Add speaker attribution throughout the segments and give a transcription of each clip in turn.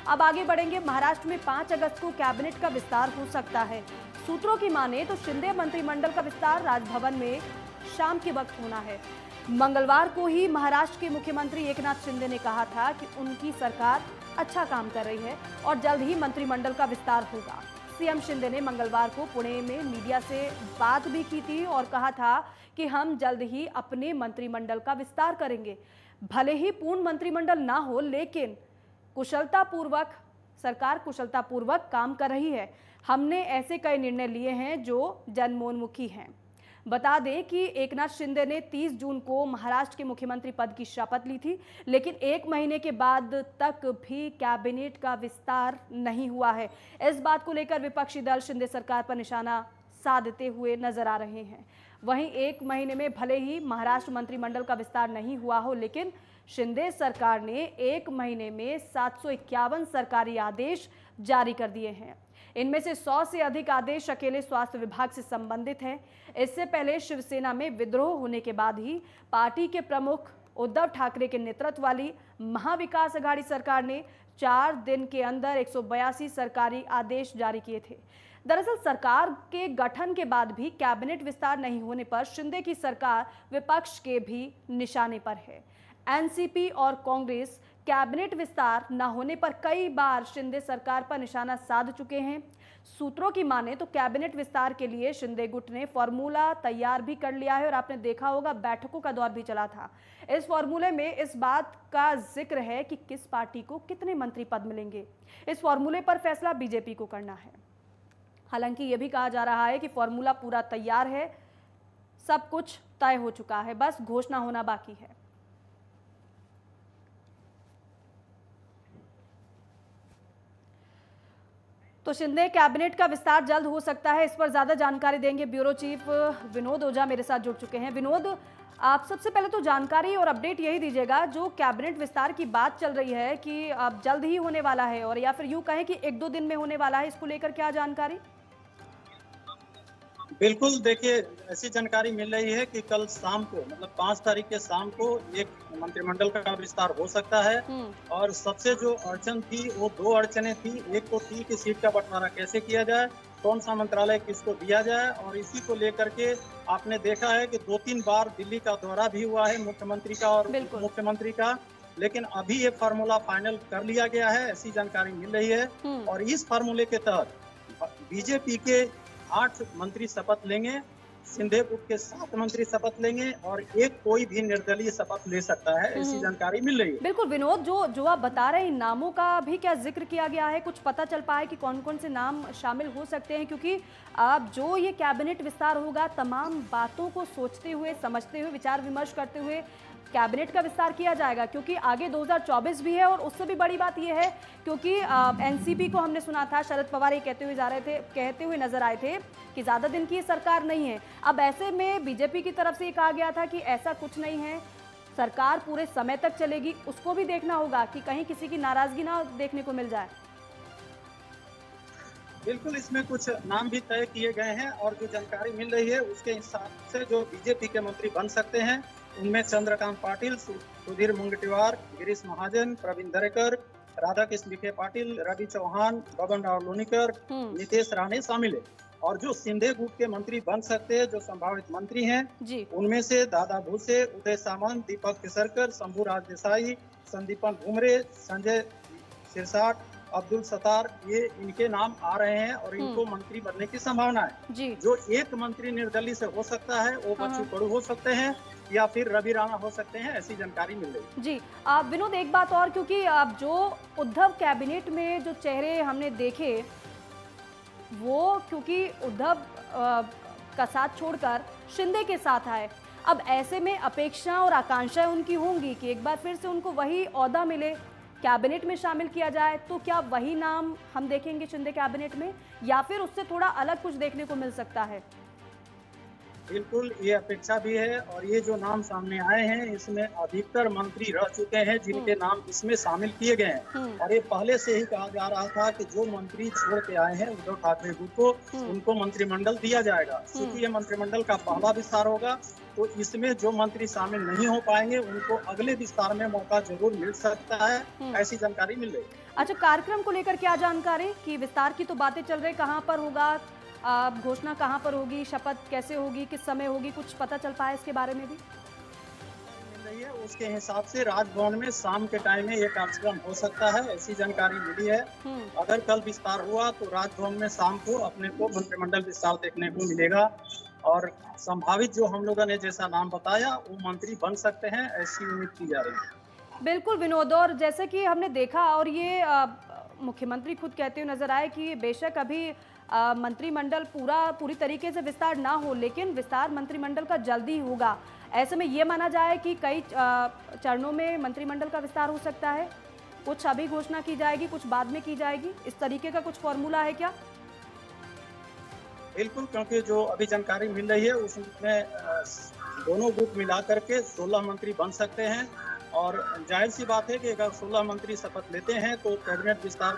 Speaker 1: अब आगे बढ़ेंगे। महाराष्ट्र में 5 अगस्त को कैबिनेट का विस्तार हो सकता है। सूत्रों की माने तो शिंदे मंत्रिमंडल का विस्तार राजभवन में शाम के वक्त होना है। मंगलवार को ही महाराष्ट्र के मुख्यमंत्री एकनाथ शिंदे ने कहा था कि उनकी सरकार अच्छा काम कर रही है और जल्द ही मंत्रिमंडल का विस्तार होगा। सीएम शिंदे ने मंगलवार को पुणे में मीडिया से बात भी की थी और कहा था कि हम जल्द ही अपने मंत्रिमंडल का विस्तार करेंगे। भले ही पूर्ण मंत्रिमंडल ना हो, लेकिन सरकार कुशलतापूर्वक काम कर रही है। हमने ऐसे कई निर्णय लिए हैं जो जनमोन्मुखी हैं। बता दें कि एकनाथ शिंदे ने 30 जून को महाराष्ट्र के मुख्यमंत्री पद की शपथ ली थी, लेकिन 1 महीने के बाद तक भी कैबिनेट का विस्तार नहीं हुआ है। इस बात को लेकर विपक्षी दल शिंदे सरकार पर निशाना साधते हुए नजर आ रहे हैं। वहीं 1 महीने में भले ही महाराष्ट्र मंत्रिमंडल का विस्तार नहीं हुआ हो, लेकिन शिंदे सरकार ने 1 महीने में 751 सरकारी आदेश जारी कर दिए हैं। इनमें से 100 से अधिक आदेश अकेले स्वास्थ्य विभाग से संबंधित हैं। इससे पहले शिवसेना में विद्रोह होने के बाद ही पार्टी के प्रमुख उद्धव ठाकरे के नेतृत्व वाली महाविकास अघाड़ी सरकार ने 4 दिन के अंदर 182 सरकारी आदेश जारी किए थे। दरअसल सरकार के गठन के बाद भी कैबिनेट विस्तार नहीं होने पर शिंदे की सरकार विपक्ष के भी निशाने पर है। एनसीपी और कांग्रेस कैबिनेट विस्तार न होने पर कई बार शिंदे सरकार पर निशाना साध चुके हैं। सूत्रों की माने तो कैबिनेट विस्तार के लिए शिंदे गुट ने फॉर्मूला तैयार भी कर लिया है और आपने देखा होगा बैठकों का दौर भी चला था। इस फॉर्मूले में इस बात का जिक्र है कि किस पार्टी को कितने मंत्री पद मिलेंगे। इस फॉर्मूले पर फैसला बीजेपी को करना है। हालांकि यह भी कहा जा रहा है कि फॉर्मूला पूरा तैयार है, सब कुछ तय हो चुका है, बस घोषणा होना बाकी है। तो शिंदे कैबिनेट का विस्तार जल्द हो सकता है, इस पर ज्यादा जानकारी देंगे ब्यूरो चीफ विनोद ओझा मेरे साथ जुड़ चुके हैं। विनोद, आप सबसे पहले तो जानकारी और अपडेट यही दीजिएगा, जो कैबिनेट विस्तार की बात चल रही है कि अब जल्द ही होने वाला है और या फिर यूं कहें कि 1-2 दिन में होने वाला है, इसको लेकर क्या जानकारी?
Speaker 2: बिल्कुल, देखिए ऐसी जानकारी मिल रही है कि कल शाम को मतलब 5 तारीख के शाम को एक मंत्रिमंडल का विस्तार हो सकता है। और सबसे जो अड़चन थी वो 2 अड़चनें थी। एक तो थी कि सीट का बंटवारा कैसे किया जाए, कौन सा मंत्रालय किसको दिया जाए, और इसी को लेकर के आपने देखा है कि 2-3 बार दिल्ली का दौरा भी हुआ है मुख्यमंत्री का और उप मुख्यमंत्री का, लेकिन अभी ये फार्मूला फाइनल कर लिया गया है, ऐसी जानकारी मिल रही है। और इस फार्मूले के तहत बीजेपी के 8 मंत्री शपथ लेंगे, शिंदे गुट के 7 मंत्री शपथ लेंगे और एक कोई भी निर्दलीय शपथ ले सकता है, ऐसी जानकारी मिल रही है।
Speaker 1: बिल्कुल विनोद, जो आप बता रहे हैं, इन नामों का भी क्या जिक्र किया गया है? कुछ पता चल पाया कि कौन कौन से नाम शामिल हो सकते हैं? क्योंकि अब जो ये कैबिनेट विस्तार होगा, तमाम बातों को सोचते हुए, समझते हुए, विचार विमर्श करते हुए कैबिनेट का विस्तार किया जाएगा, क्योंकि आगे 2024 भी है। और उससे भी बड़ी बात यह है क्योंकि एनसीपी को हमने सुना था, शरद पवार ये कहते हुए नजर आए थे कि ज्यादा दिन की सरकार नहीं है। अब ऐसे में बीजेपी की तरफ से ये कहा गया था कि ऐसा कुछ नहीं है, सरकार पूरे समय तक चलेगी। उसको भी देखना होगा कि कहीं किसी की नाराजगी ना देखने को मिल जाए।
Speaker 2: बिल्कुल, इसमें कुछ नाम भी तय किए गए हैं और जो जानकारी मिल रही है उसके हिसाब से जो बीजेपी के मंत्री बन सकते हैं उनमें चंद्रकांत पाटिल, सुधीर मुंगटीवार, गिरीश महाजन, प्रवीण दरेकर, राधाकृष्ण विखे पाटिल, रवि चौहान, बबन राव लोनीकर, नितेश राणे शामिल है। और जो शिंदे गुट के मंत्री बन सकते हैं, जो संभावित मंत्री हैं, उनमें से दादा भूसे, उदय सामंत, दीपक केसरकर, शंभू राज देसाई, संदीपन घुमरे, संजय सिरसाट, अब्दुल सत्तार, ये इनके नाम आ रहे हैं और इनको मंत्री बनने की संभावना है। जो एक मंत्री निर्दलीय से हो सकता है वो बच्चू कडू हो सकते हैं या फिर रवि राणा हो सकते हैं, ऐसी जानकारी मिल रही है।
Speaker 1: जी विनोद, एक बात और, क्योंकि अब जो उद्धव कैबिनेट में जो चेहरे हमने देखे, वो क्योंकि उद्धव का साथ छोड़कर शिंदे के साथ आए। अब ऐसे में अपेक्षा और आकांक्षाएं उनकी होंगी कि एक बार फिर से उनको वही ओहदा मिले, कैबिनेट में शामिल किया जाए। तो क्या वही नाम हम देखेंगे शिंदे कैबिनेट में, या फिर उससे थोड़ा अलग कुछ देखने को मिल सकता है?
Speaker 2: बिल्कुल, ये अपेक्षा भी है और ये जो नाम सामने आए हैं, इसमें अधिकतर मंत्री रह चुके हैं, जिनके
Speaker 1: हम्म।
Speaker 2: नाम इसमें शामिल किए गए
Speaker 1: हम्म।
Speaker 2: हैं। और ये पहले से ही कहा जा रहा था कि जो मंत्री छोड़ के आए हैं उद्धव ठाकरे जी को,
Speaker 1: हम्म।
Speaker 2: उनको मंत्रिमंडल दिया जाएगा।
Speaker 1: हम्म।
Speaker 2: चूंकि ये मंत्रिमंडल का पहला विस्तार होगा, तो इसमें जो मंत्री शामिल नहीं हो पाएंगे, उनको अगले विस्तार में मौका जरूर मिल सकता है,
Speaker 1: हम्म।
Speaker 2: ऐसी जानकारी मिल रही है।
Speaker 1: अच्छा, कार्यक्रम को लेकर क्या जानकारी कि विस्तार की तो बातें चल रही, कहाँ पर होगा, घोषणा कहाँ पर होगी, शपथ कैसे होगी, किस समय होगी, कुछ पता चल पाया इसके बारे में भी?
Speaker 2: मिल रही है उसके हिसाब से राजभवन में शाम के टाइम में ये कार्यक्रम हो सकता है, ऐसी जानकारी मिली है।
Speaker 1: हम्म।
Speaker 2: अगर कल विस्तार हुआ तो राजभवन में शाम को अपने को मंत्रिमंडल विस्तार देखने को मिलेगा और संभावित जो हम लोगों ने जैसा नाम बताया वो मंत्री बन सकते हैं, ऐसी उम्मीद की जा रही है।
Speaker 1: बिल्कुल विनोद, और जैसे कि हमने देखा और ये मुख्यमंत्री खुद कहते हुए नजर आए कि बेशक अभी मंत्रिमंडल पूरी तरीके से विस्तार ना हो, लेकिन विस्तार मंत्रिमंडल का जल्दी होगा। ऐसे में ये माना जाए कि कई चरणों में मंत्रिमंडल का विस्तार हो सकता है, कुछ अभी घोषणा की जाएगी, कुछ बाद में की जाएगी, इस तरीके का कुछ फॉर्मूला है क्या?
Speaker 2: बिल्कुल, क्योंकि जो अभी जानकारी मिल रही है उसमें दोनों ग्रुप मिला करके 16 मंत्री बन सकते हैं और जाहिर सी बात है कि अगर 16 मंत्री शपथ लेते हैं तो कैबिनेट विस्तार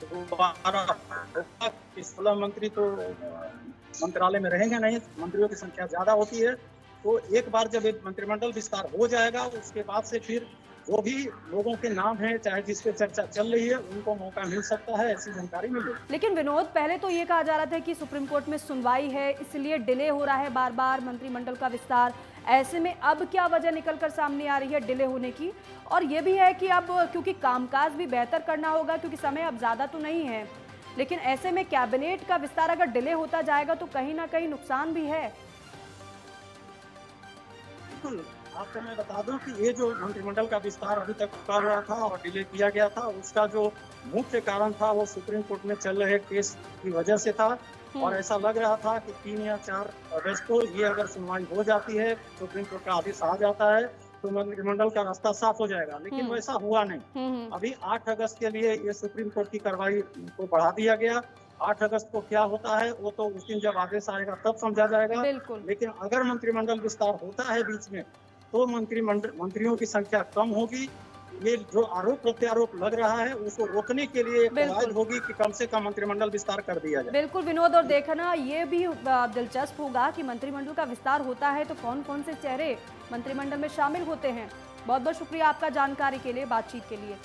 Speaker 2: दोबारा होगा। 16 मंत्री तो मंत्रालय में रहेंगे नहीं, मंत्रियों की संख्या ज्यादा होती है। तो एक बार जब एक मंत्रिमंडल विस्तार हो जाएगा उसके बाद से फिर जो भी लोगों के नाम हैं, चाहे जिस पे चर्चा चल रही है, उनको मौका मिल सकता है, ऐसी जानकारी मिल रही है।
Speaker 1: लेकिन विनोद, पहले तो ये कहा जा रहा था कि सुप्रीम कोर्ट में सुनवाई है, इसलिए डिले हो रहा है बार बार मंत्रिमंडल का विस्तार। ऐसे में अब क्या वजह निकलकर सामने आ रही है डिले होने की? और ये भी है कि अब क्योंकि कामकाज भी बेहतर करना होगा, क्योंकि समय अब ज्यादा तो नहीं है, लेकिन ऐसे में कैबिनेट का विस्तार अगर डिले होता जाएगा तो कहीं ना कहीं नुकसान भी है।
Speaker 2: बिल्कुल, आपको मैं बता दूं कि ये जो मंत्रिमंडल का विस्तार अभी तक रुका हुआ था और डिले किया गया था, उसका जो मुख्य कारण था वो सुप्रीम कोर्ट में चल रहे केस की वजह से था। और ऐसा लग रहा था कि 3 या 4 अगस्त को ये अगर सुनवाई हो जाती है, सुप्रीम कोर्ट का आदेश आ जाता है, तो मंत्रिमंडल का रास्ता साफ हो जाएगा, लेकिन वैसा हुआ नहीं। अभी 8 अगस्त के लिए ये सुप्रीम कोर्ट की कार्रवाई को बढ़ा दिया गया। 8 अगस्त को क्या होता है वो तो उस दिन जब आदेश आएगा तब समझा जाएगा।
Speaker 1: बिल्कुल।
Speaker 2: लेकिन अगर मंत्रिमंडल विस्तार होता है बीच में, तो मंत्रियों की संख्या कम होगी। ये जो आरोप प्रत्यारोप लग रहा है उसको रोकने के लिए कवायद होगी कि कम से कम मंत्रिमंडल विस्तार कर दिया जाए।
Speaker 1: बिल्कुल विनोद, और देखना ये भी दिलचस्प होगा कि मंत्रिमंडल का विस्तार होता है तो कौन कौन से चेहरे मंत्रिमंडल में शामिल होते हैं। बहुत बहुत शुक्रिया आपका जानकारी के लिए, बातचीत के लिए।